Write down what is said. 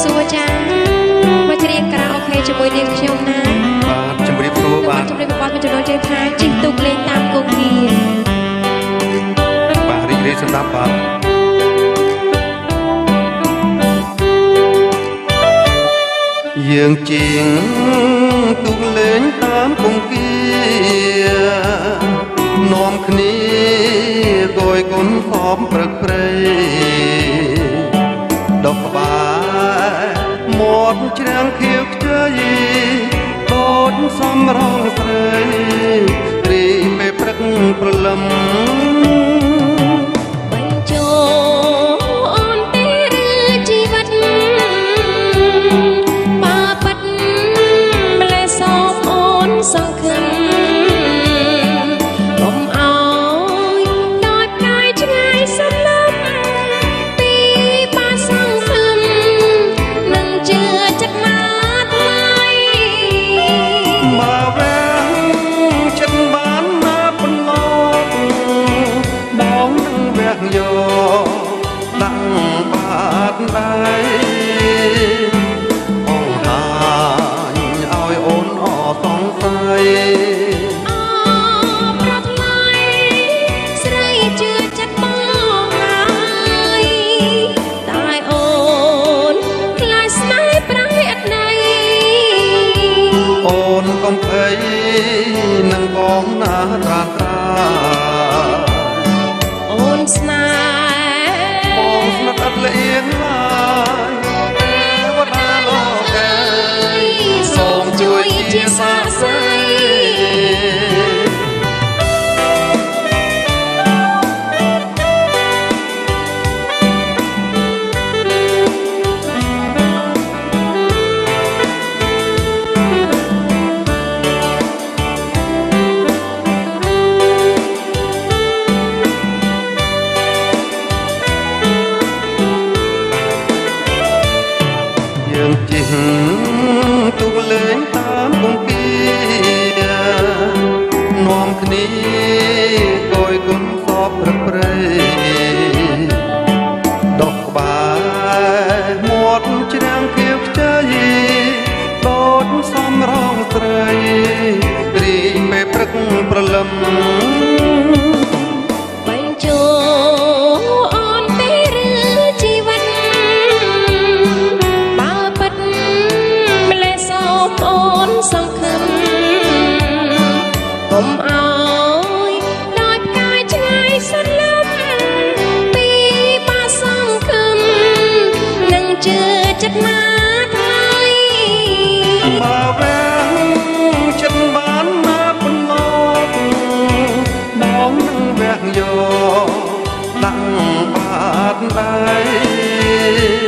សួរចាមកច្រៀងការ៉ាអូខេជាមួយនាងខ្ញុំណាបាទជម្រាបសួរបាទជម្រាបបបមួយចំណងជើងថាជិះទូកលេងតាមគង្គាបាទរីករាយស្ដាប់បាទយើងជាងទូកលេងតាមគង្គានាំគ្នាគយគុណខំព្រឹកព្រៃដកក្បែរមាត់ច្រាំងខៀវខ្ចីដូចសំរងស្រីរីពេលព្រឹកព្រលឹមបញ្ចូលទេឬជីវិតបាប៉ិតម្លេះសូមអូនសង្ឃឹមដាក់បាតដៃអង្ហាញឲ្យអូនអសង្ស័យអប្រថ្លៃស្រីជឿចិត្តមកហើយតែអូនខ្លាចស្នេហ៍ប្រែអត់ណៃអូនកុំភ័យនឹងបងណាត្រាត្រាអូនស្នេហ៍បងស្និទ្ធអត់លៀងឡើយទេវតាលោកឯងសូមជួយជាសាក្សីយើងជិះទូកលេងតាមគង្គានាំគ្នាគយគុណសពព្រឹកព្រៃដកក្បែរមាត់ច្រាំងខៀវខ្ចីដូចសំរងស្រីរីពេលព្រឹកព្រលឹមបញ្ចូលអូនទេឬជីវិតបាប៉ិតម្លេះសូមអូនសង្ឃឹមកុំអើយដោយផ្កាយឆ្ងាយសន្លឹមពីបាសង្ឃឹមនឹងជឿចិត្តណាថ្លៃបើវាំងចិត្តបានណាប៉ុណ្ណោះបងនឹងវះយកដាក់បាតដៃ